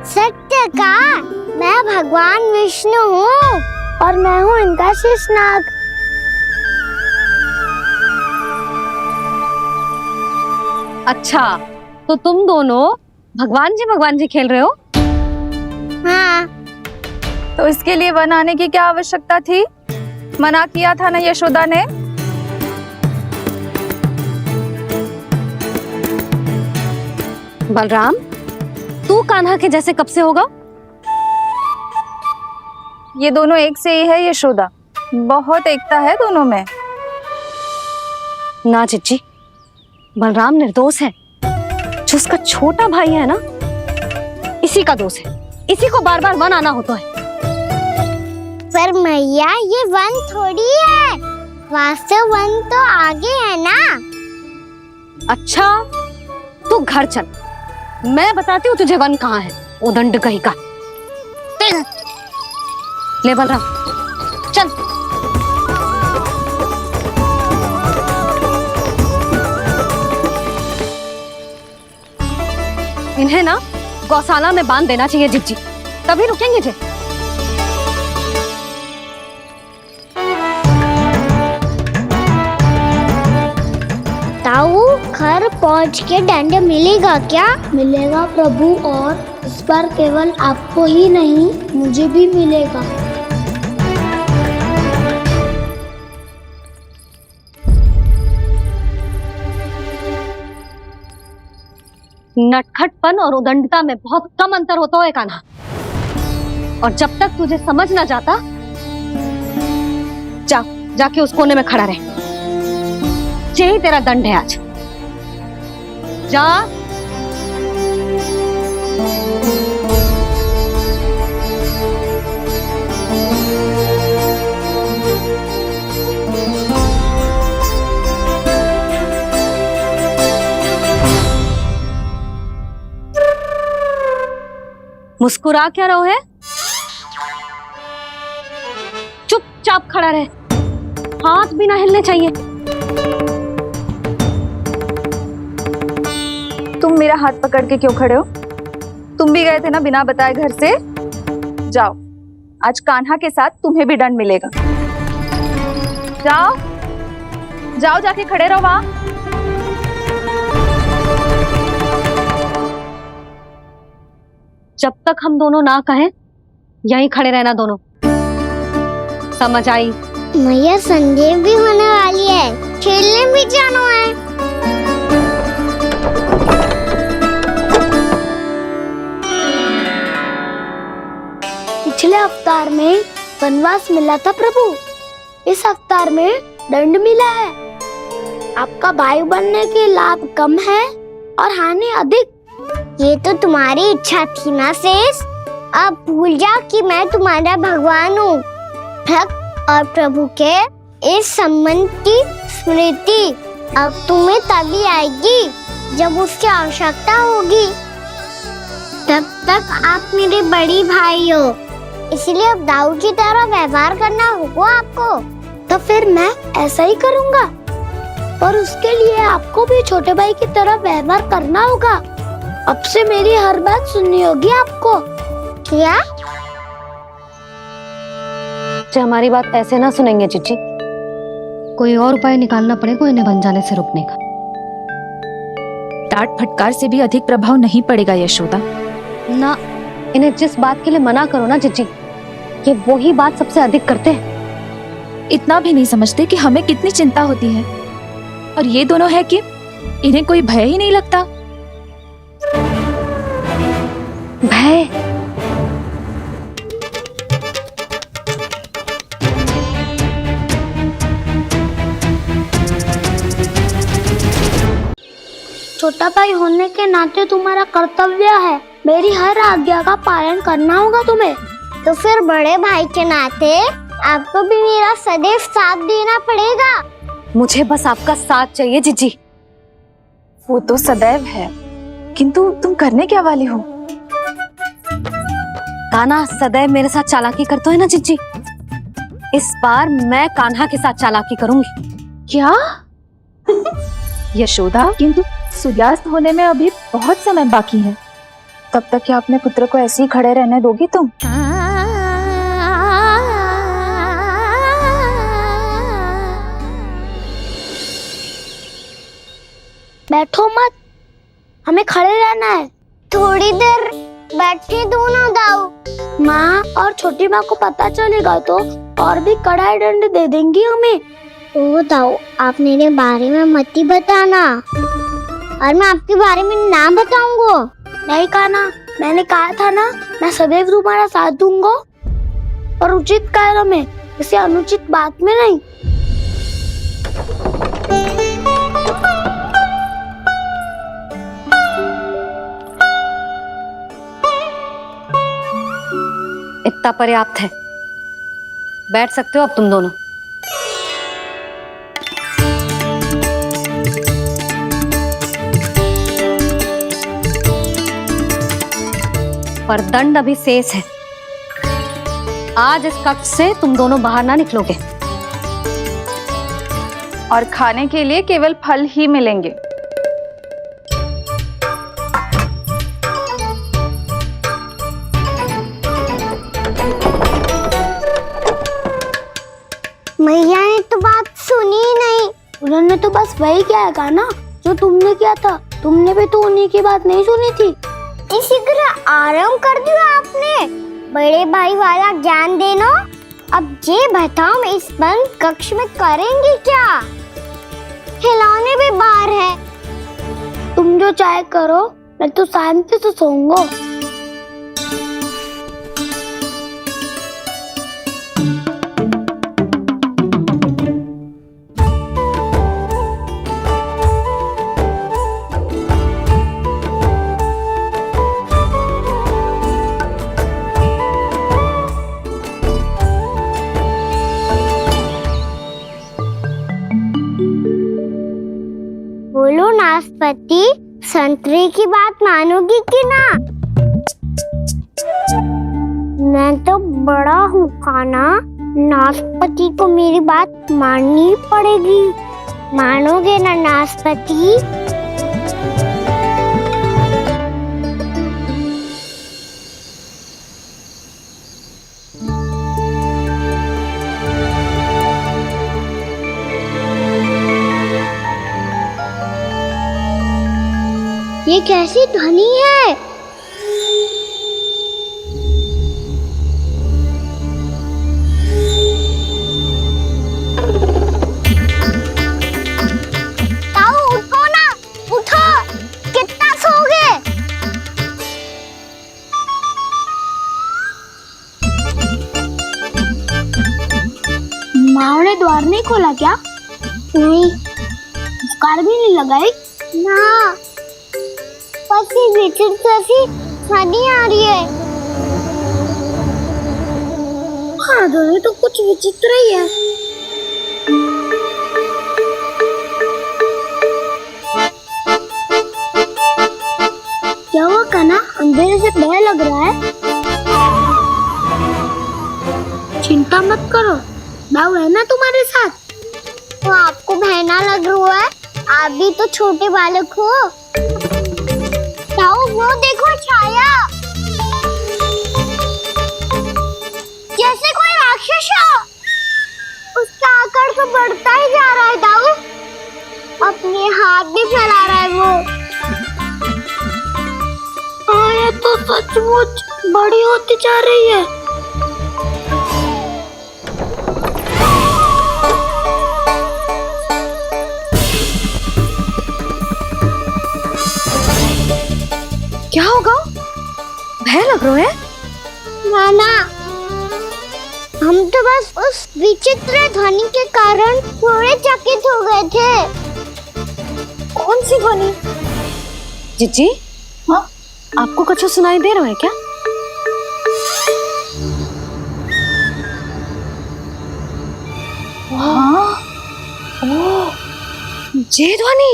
सत्य का, मैं भगवान विष्णु हूँ और मैं हूँ इनका शेषनाग। अच्छा, तो तुम दोनों भगवान जी खेल रहे हो? हाँ। तो इसके लिए वन आने की क्या आवश्यकता थी? मना किया था ना यशोदा ने। बलराम, तू कान्हा के जैसे कब से होगा? ये दोनों एक से ही है यशोदा, बहुत एकता है दोनों में। ना जिज्जी, बलराम निर्दोष है। जो उसका छोटा भाई है ना, इसी का दोष है। इसी को बार बार वन आना होता है। पर मैया, ये वन थोड़ी है, वास्तव वन तो आगे है ना। अच्छा, तू घर चल, मैं बताती हूँ तुझे वन कहाँ है। उदंड कहीं का। ले बलराम, चल। इन्हें ना गौशाला में बांध देना चाहिए जिज्जी, तभी रुकेंगे जे। ताऊ, घर पहुंच के दंड मिलेगा क्या? मिलेगा प्रभु, और इस बार केवल आपको ही नहीं, मुझे भी मिलेगा। नटखटपन और उदंडता में बहुत कम अंतर होता है कान्हा, और जब तक तुझे समझ ना जाता, जाके उस कोने में खड़ा रहे। यही तेरा दंड है आज। जा। मुस्कुरा क्या रहो है? चुपचाप खड़ा रहे, हाथ भी ना हिलने चाहिए। तुम मेरा हाथ पकड़ के क्यों खड़े हो? तुम भी गए थे ना बिना बताए घर से। जाओ, आज कान्हा के साथ तुम्हें भी दंड मिलेगा। जाओ जाओ, जाके खड़े रहो वहां। जब तक हम दोनों ना कहें यहीं खड़े रहना दोनों, समझ आई? मैया संडे भी होने वाली है, खेलने भी जाना है। पिछले अवतार में वनवास मिला था प्रभु, इस अवतार में दंड मिला है। आपका भाई बनने के लाभ कम है और हानि अधिक। ये तो तुम्हारी इच्छा थी ना शेष, अब भूल जाओ कि मैं तुम्हारा भगवान हूँ। भक्त और प्रभु के इस संबंध की स्मृति अब तुम्हें तभी आएगी जब उसकी आवश्यकता होगी। तब तक आप मेरे बड़ी भाई हो, इसलिए अब दाऊ की तरह व्यवहार करना होगा आपको। तो फिर मैं ऐसा ही करूँगा, पर उसके लिए आपको भी छोटे भाई की तरह व्यवहार करना होगा। अब से मेरी हर बात सुननी होगी आपको। क्या? जो हमारी बात ऐसे ना सुनेंगे चिच्ची, कोई और उपाय निकालना पड़ेगा इन्हें बन जाने से रुकने का। डांट फटकार से भी अधिक प्रभाव नहीं पड़ेगा यशोदा। ना, इन्हें जिस बात के लिए मना करो ना चिच्ची, ये वही बात सबसे अधिक करते हैं। इतना भी नहीं समझते कि हमें कितनी चिंता होती है, और ये दोनों है कि इन्हें कोई भय ही नहीं लगता। भय? छोटा भाई होने के नाते तुम्हारा कर्तव्य है, मेरी हर आज्ञा का पालन करना होगा तुम्हें। तो फिर बड़े भाई के नाते आपको भी मेरा सदैव साथ देना पड़ेगा। मुझे बस आपका साथ चाहिए जीजी। वो तो सदैव है, किंतु तुम करने क्या वाली हो? कान्हा सदैव मेरे साथ चालाकी करता है ना जीजी, इस बार मैं कान्हा के साथ चालाकी करूंगी। क्या? यशोदा, किंतु सूर्यास्त होने में अभी बहुत समय बाकी है, तब तक क्या अपने पुत्र को ऐसे ही खड़े रहने दोगी तुम? बैठो मत, हमें खड़े रहना है। थोड़ी देर बैठे दो ना दाऊ। माँ और छोटी माँ को पता चलेगा तो और भी कड़ा दंड दे देंगी हमें। ओ दाऊ, आप मेरे बारे में मत ही बताना, और मैं आपके बारे में ना बताऊंगा। नहीं कान्हा, मैंने कहा था ना, मैं सदैव तुम्हारा साथ दूंगा, और उचित कार्य में, किसी अनुचित बात में नहीं। इतना पर्याप्त है, बैठ सकते हो अब तुम दोनों। पर दंड अभी शेष है। आज इस कक्ष से तुम दोनों बाहर ना निकलोगे, और खाने के लिए केवल फल ही मिलेंगे। मैया ने तो बात सुनी ही नहीं। उन्होंने तो बस वही किया था ना जो तुमने किया था। तुमने भी तो उन्हीं की बात नहीं सुनी थी। इसी तरह आराम कर दिया आपने। बड़े भाई वाला ज्ञान देना। अब ये बताओ, इस बंद कक्ष में करेंगे क्या? खिलौने भी बाहर है। तुम जो चाहे करो, मैं तो शांति से सोऊंगा। बोलो नाशपाती, संतरे की बात मानोगी कि ना? मैं तो बड़ा हूँ कान्हा, नाशपति को मेरी बात माननी पड़ेगी। मानोगे ना नाशपति? ये कैसी ध्वनि है? ताऊ उठो ना, उठो, कितना सोओगे? माँ ने द्वार नहीं खोला क्या? नहीं। कार भी नहीं लगाई? ना, बस ये विचित्र सी ध्वनि आ रही है। हाँ, ध्वनि तो कुछ विचित्र ही है। क्या हुआ कान्हा? अंधेरे से भय लग रहा है। चिंता मत करो, दाऊ है ना तुम्हारे साथ। तो आपको बहना लग रहा है? आप भी तो छोटे बालक हो। ताऊ वो देखो छाया, जैसे कोई राक्षस हो। उसका आकार तो बढ़ता ही जा रहा है ताऊ। अपने हाथ भी फैला रहा है वो। हाँ, ये तो सचमुच बड़ी होती जा रही है। क्या होगा? भय लग रहा है? नाना, हम तो बस उस विचित्र ध्वनि के कारण थोड़े चकित हो गए थे। कौन सी ध्वनि? जीजी, हाँ, आपको कुछ सुनाई दे रहा है क्या? हाँ, ओह, ये ध्वनि,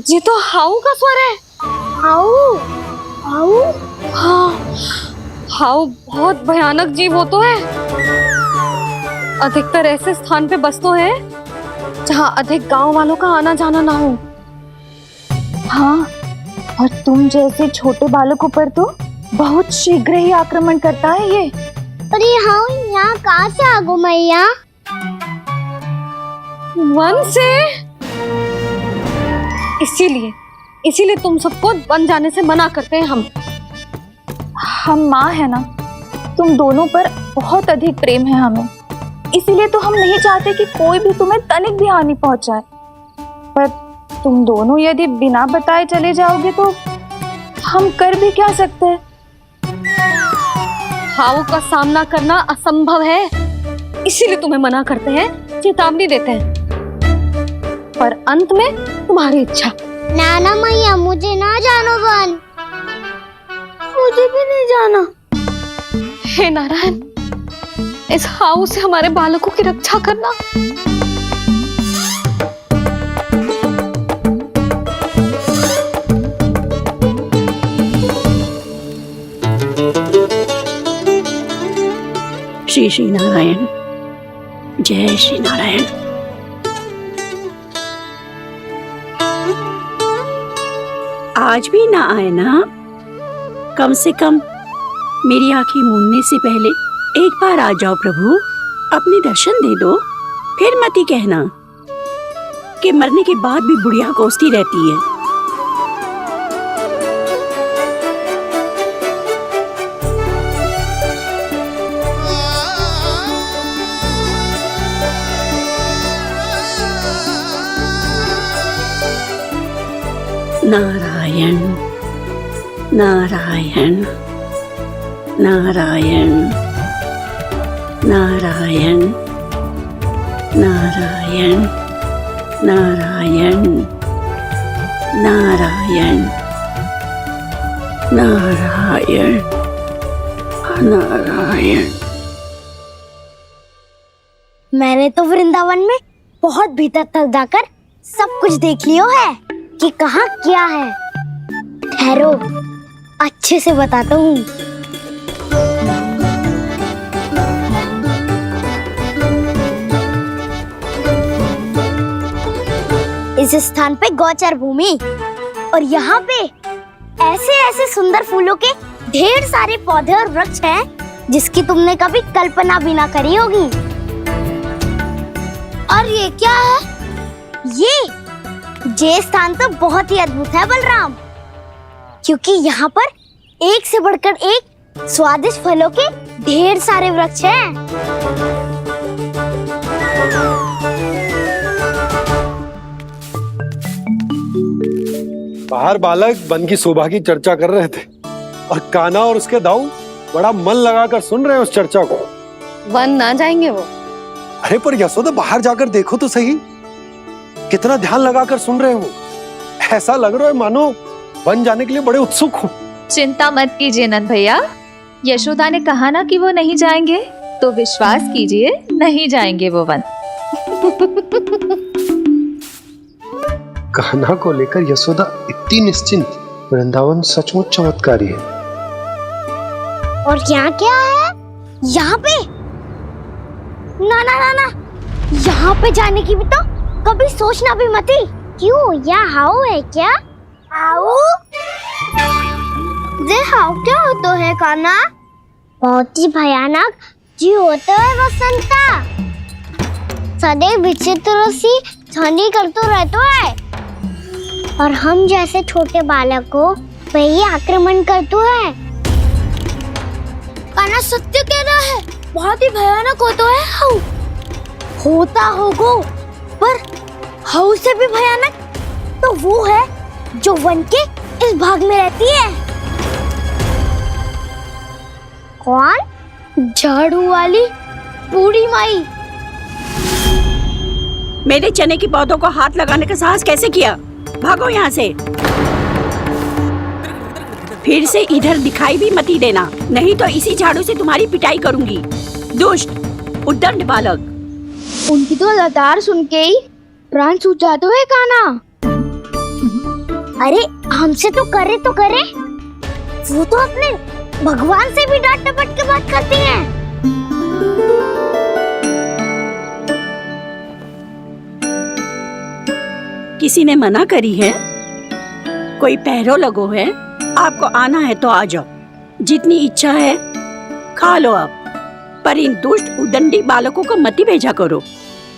ये तो हाउ का स्वर है। हाउ? हाउ? हाँ, हाउ बहुत भयानक जीव हो तो है। अधिकतर ऐसे स्थान पे बस तो है जहाँ अधिक गांव वालों का आना जाना ना हो। हाँ, और तुम जैसे छोटे बालकों पर तो बहुत शीघ्र ही आक्रमण करता है ये। पर ये हाउ यहाँ कहाँ से आ गो मैया? वन से। इसीलिए तुम सबको वन जाने से मना करते हैं हम माँ है ना, तुम दोनों पर बहुत अधिक प्रेम है हमें, इसीलिए तो हम नहीं चाहते कि कोई भी तुम्हें तनिक भी हानि पहुंचाए। पर तुम दोनों यदि बिना बताए चले जाओगे तो हम कर भी क्या सकते हैं? हाउ का सामना करना असंभव है, इसीलिए तुम्हें मना करते हैं, चेतावनी देते हैं। पर अंत में तुम्हारी इच्छा। नाना मैया, मुझे ना जानो वन। मुझे भी नहीं जाना। हे नारायण, इस हाउ से हमारे बालकों की रक्षा करना। श्री श्री नारायण, जय श्री नारायण। आज भी ना आए ना? कम से कम मेरी आंखें मूंदने से पहले एक बार आ जाओ प्रभु, अपने दर्शन दे दो। फिर मत ही कहना कि मरने के बाद भी बुढ़िया कोसती रहती है। नारायण नारायण नारायण नारायण नारायण नारायण नारायण नारायण नारायण। मैंने तो वृंदावन में बहुत भीतर तक जाकर सब कुछ देख लियो है कि कहाँ क्या है। ठहरो, अच्छे से बताता हूँ। इस स्थान पे गोचर भूमि और यहाँ पे ऐसे ऐसे सुंदर फूलों के ढेर सारे पौधे और वृक्ष हैं जिसकी तुमने कभी कल्पना भी ना करी होगी। और ये क्या है? ये स्थान तो बहुत ही अद्भुत है बलराम, क्योंकि यहाँ पर एक से बढ़कर एक स्वादिष्ट फलों के ढेर सारे वृक्ष हैं। बाहर बालक वन की शोभा की चर्चा कर रहे थे और कान्हा और उसके दाऊ बड़ा मन लगाकर सुन रहे हैं उस चर्चा को। वन ना जाएंगे वो? अरे पर यशोदा बाहर जाकर देखो तो सही, कितना ध्यान लगाकर सुन रहे हो। ऐसा लग रहा है मानो वन जाने के लिए बड़े उत्सुक हो। चिंता मत कीजिए नंद भैया, यशोदा ने कहा ना कि वो नहीं जाएंगे, तो विश्वास कीजिए नहीं जाएंगे वो वन। कान्हा को लेकर यशोदा इतनी निश्चिंत, वृंदावन सचमुच चमत्कारी है। और यहाँ क्या है? यहाँ पे ना ना ना ना, यहाँ पे जाने की भी तो कभी सोचना भी मत ही। क्यों, यहाँ हाउ है क्या? हाउ? ये हाउ क्या होता है कान्हा? बहुत ही भयानक जी होता है वसंता, सदैव विचित्र सी ध्वनि करते रहता है और हम जैसे छोटे बालक को वही आक्रमण करते हैं। कान्हा सत्य कह रहा है, बहुत ही भयानक होता है हाउ। होता होगा, पर हाउ से भी भयानक तो वो है जो वन के इस भाग में रहती है। कौन? झाड़ू वाली बूढ़ी माई। मेरे चने की पौधों को हाथ लगाने का साहस कैसे किया? भागो यहाँ से। फिर से इधर दिखाई भी मत देना, नहीं तो इसी झाड़ू से तुम्हारी पिटाई करूंगी। दुष्ट उद्दंड बालक। उनकी तो लतार सुन के ही प्राण सूझ जाते हैं कान्हा। अरे हमसे तो करे, वो तो अपने भगवान से भी डांट डपट के बात करती हैं। किसी ने मना करी है? कोई पहरो लगो है? आपको आना है तो आ जाओ, जितनी इच्छा है खा लो आप, पर इन दुष्ट उदंडी बालकों को मत भेजा करो।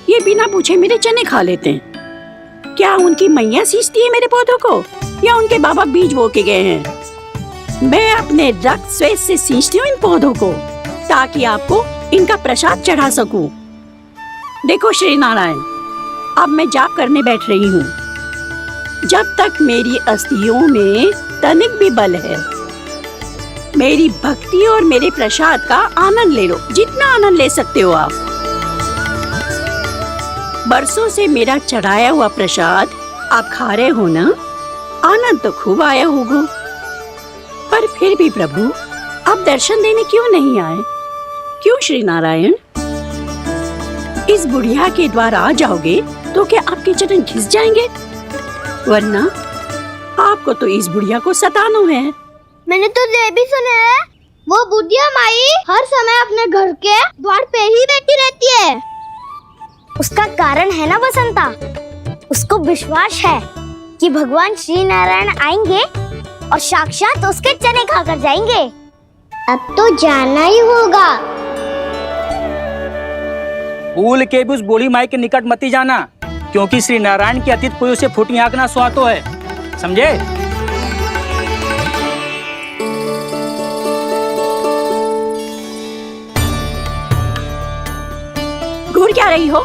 ये बिना पूछे मेरे चने खा लेते हैं। क्या उनकी मैया सींचती है मेरे पौधों को, या उनके बाबा बीज बो के गए हैं? मैं अपने रक्त स्वेद से सींचती हूँ इन पौधों को, ताकि आपको इनका प्रसाद चढ़ा सकूं। देखो श्री नारायण, अब मैं जाप करने बैठ रही हूँ। जब तक मेरी अस्थियों में तनिक भी बल है, मेरी भक्ति और मेरे प्रसाद का आनंद ले लो, जितना आनंद ले सकते हो आप। बरसों से मेरा चढ़ाया हुआ प्रसाद आप खा रहे हो ना, आनंद तो खूब आया होगा, पर फिर भी प्रभु आप दर्शन देने क्यों नहीं आए? क्यों श्री नारायण? इस बुढ़िया के द्वार आ जाओगे तो क्या आपके चरण घिस जाएंगे? वरना आपको तो इस बुढ़िया को सताना है। मैंने तो ये भी सुना है, वो बुढ़िया माई हर समय अपने घर के द्वार पे ही बैठी रहती है। उसका कारण है ना बसंता, उसको विश्वास है कि भगवान श्री नारायण आएंगे और साक्षात उसके चने खाकर जाएंगे। अब तो जाना ही होगा। भूल के भी उस बूढ़ी माई के निकट मत जाना, क्योंकि श्री नारायण की अतीत कोई उसे फूटी आंख ना सुहातो है, समझे? घूर क्या रही हो?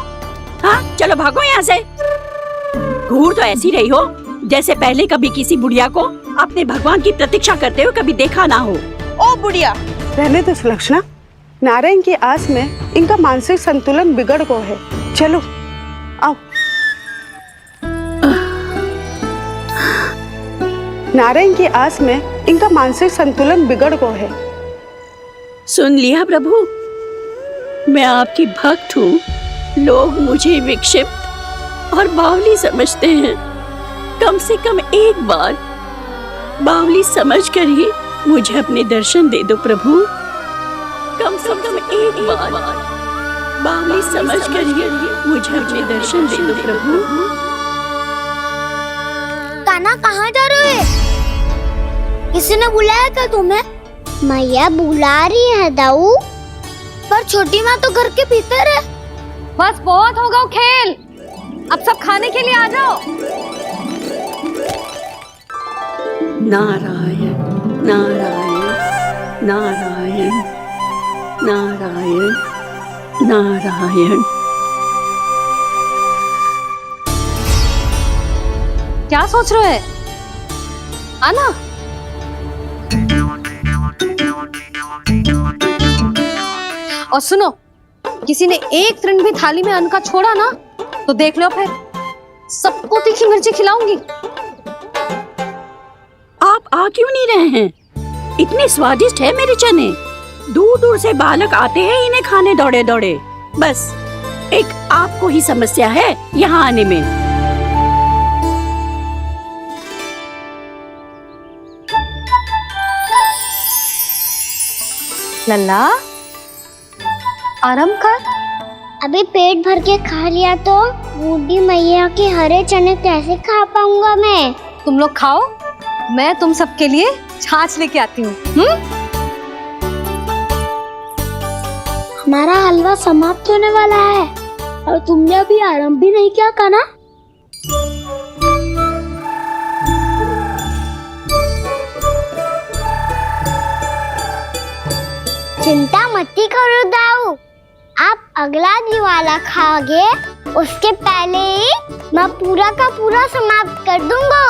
हाँ, चलो भागो यहाँ से। घूर तो ऐसी रही हो जैसे पहले कभी किसी बुढ़िया को अपने भगवान की प्रतीक्षा करते हुए कभी देखा ना हो। ओ बुढ़िया, रहने दो सुलक्षणा, नारायण की आस में इनका मानसिक संतुलन बिगड़ गया है। चलो आओ। नारायण की आस में इनका मानसिक संतुलन बिगड़ गया है। सुन लिया प्रभु, मैं आपकी भक्त हूँ। लोग मुझे विक्षिप्त और बावली समझते हैं। कम से कम एक बार बावली समझकर ही मुझे अपने दर्शन दे दो प्रभु। कम से कम एक बार बावली समझकर ही मुझे अपने दर्शन दे दो प्रभु। कान्हा कहाँ जा रहे हो? किसी ने बुलाया क्या तुम्हें? मैया बुला रही है दाऊ। पर छोटी माँ तो घर के भीतर है। बस बहुत हो गया खेल, अब सब खाने के लिए आ जाओ। नारायण नारायण नारायण नारायण नारायण। क्या सोच रहे हैं? आना। और सुनो, किसी ने एक तृण भी थाली में अन्न का छोड़ा ना तो देख लो, फिर सबको तीखी मिर्ची खिलाऊंगी। आप आ क्यों नहीं रहे हैं? इतने स्वादिष्ट है मेरे चने। दूर दूर से बालक आते हैं इन्हें खाने दौड़े दौड़े। बस एक आपको ही समस्या है यहाँ आने में। लल्ला, आराम कर। अभी पेट भर के खा लिया तो बूढ़ी मैया के हरे चने कैसे खा पाऊंगा मैं? तुम लोग खाओ, मैं तुम सबके लिए छाछ लेके आती हूँ। हमारा हलवा समाप्त होने वाला है और तुमने अभी आराम भी नहीं किया कान्हा। चिंता मत करो दाऊ, आप अगला दिवाला खाओगे उसके पहले ही मैं पूरा का पूरा समाप्त कर दूंगा।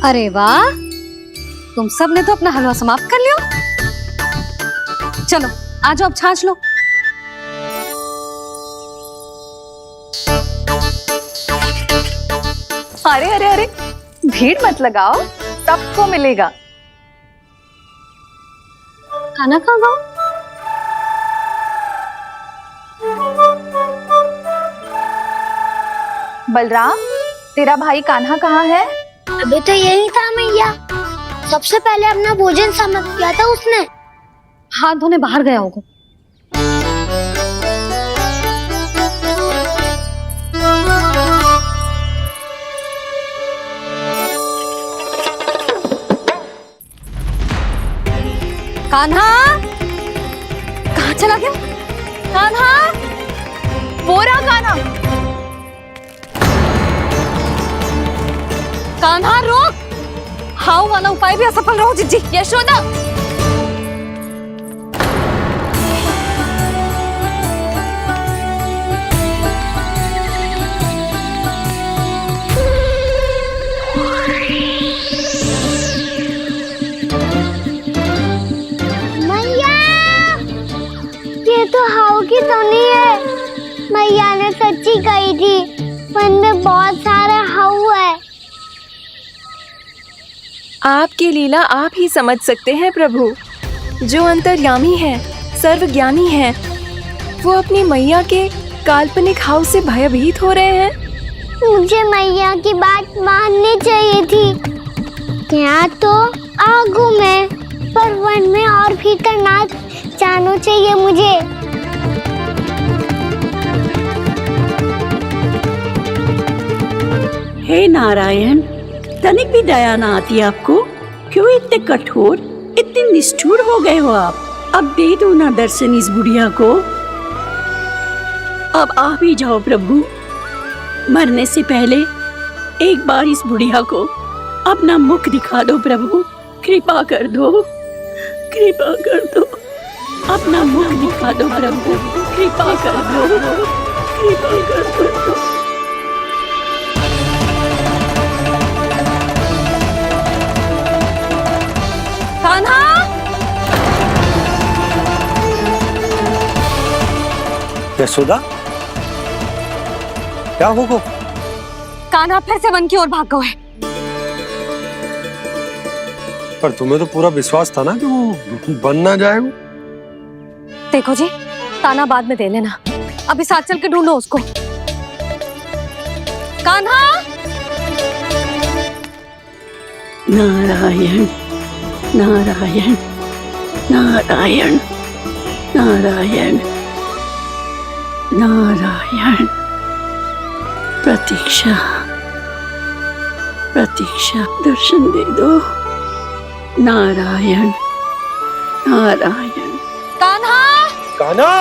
अरे वाह, तुम सब ने तो अपना हलवा समाप्त कर लिया। चलो आ जाओ, अब छाछ लो। अरे अरे अरे, भीड़ मत लगाओ, सबको मिलेगा। खाना खा गो। बलराम, तेरा भाई कान्हा कहाँ है? अभी तो यही था मैया। सबसे पहले अपना भोजन समाप्त किया था उसने। हाथ धोने बाहर गया होगा। कान्हा कहाँ चला गया? कान्हा, वो रहा कान्हा। कान्हा रोक, हाउ वाला उपाय भी असफल रहो जिज्जी। यशोदा, मैया, ये तो हाउ की धुनी है। मैया ने सच्ची कही थी, वन में बहुत सारे हाउ है। आपकी लीला आप ही समझ सकते हैं प्रभु। जो अंतर्यामी है, सर्वज्ञानी है, वो अपनी मैया के काल्पनिक हाव से भयभीत हो रहे हैं। मुझे मैया की बात माननी चाहिए थी। यहाँ तो आगू में, पर वन में और भीतर ना जाना चाहिए मुझे। हे नारायण, तनिक भी दया ना आती आपको? क्यों इतने कठोर, इतने निष्ठुर हो गए हो आप? अब दे दो ना दर्शन इस बुढ़िया को। अब आ भी जाओ प्रभु। मरने से पहले एक बार इस बुढ़िया को अपना मुख दिखा दो प्रभु। कृपा कर दो, कृपा कर दो। अपना मुख दिखा दो प्रभु, कृपा कर दो, कृपा कर दो। कान्हा, यशोदा, क्या हो? कान्हा फिर से वन की ओर भाग गए। पर तुम्हें तो पूरा विश्वास था ना कि वो बन ना जाए। देखो जी, ताना बाद में दे लेना, अभी साथ चल के ढूंढो उसको। कान्हा! नारायण नारायण नारायण नारायण नारायण। प्रतीक्षा प्रतीक्षा, दर्शन दे दो। नारायण नारायण। कान्हा! कान्हा!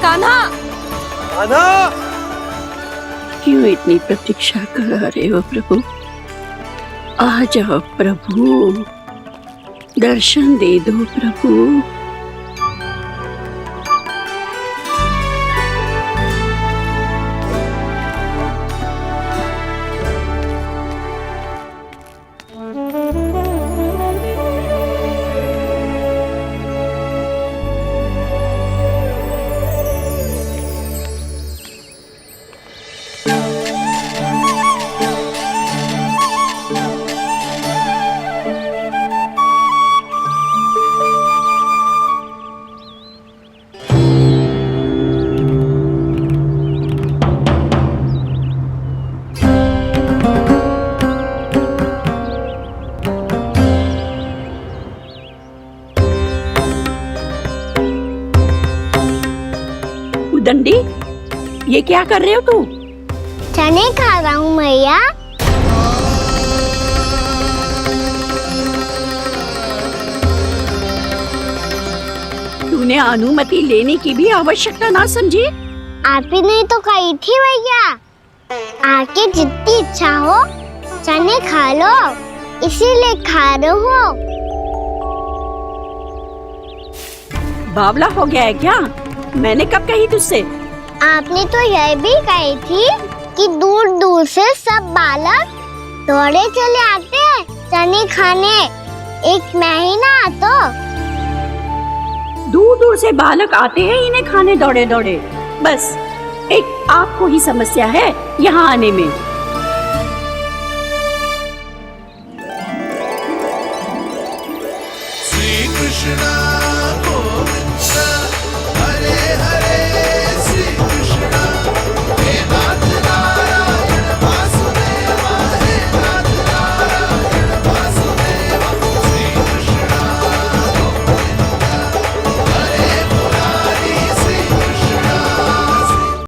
कान्हा! कान्हा! क्यों इतनी प्रतीक्षा करा रहे हो प्रभु? आ जाओ प्रभु, दर्शन दे दो प्रभु। दंडी, ये क्या कर रहे हो तू? चने खा रहा हूँ मैया। तूने अनुमति लेने की भी आवश्यकता ना समझी? आप ही ने तो कही थी भैया, आके जितनी इच्छा हो चने खा लो, इसीलिए खा रहे हो। बावला हो गया है क्या? मैंने कब कही तुझसे? आपने तो यह भी कही थी कि दूर दूर से सब बालक दौड़े चले आते हैं चने खाने, एक महीना तो दूर दूर से बालक आते हैं इन्हें खाने दौड़े दौड़े। बस एक आपको ही समस्या है यहाँ आने में। श्री कृष्ण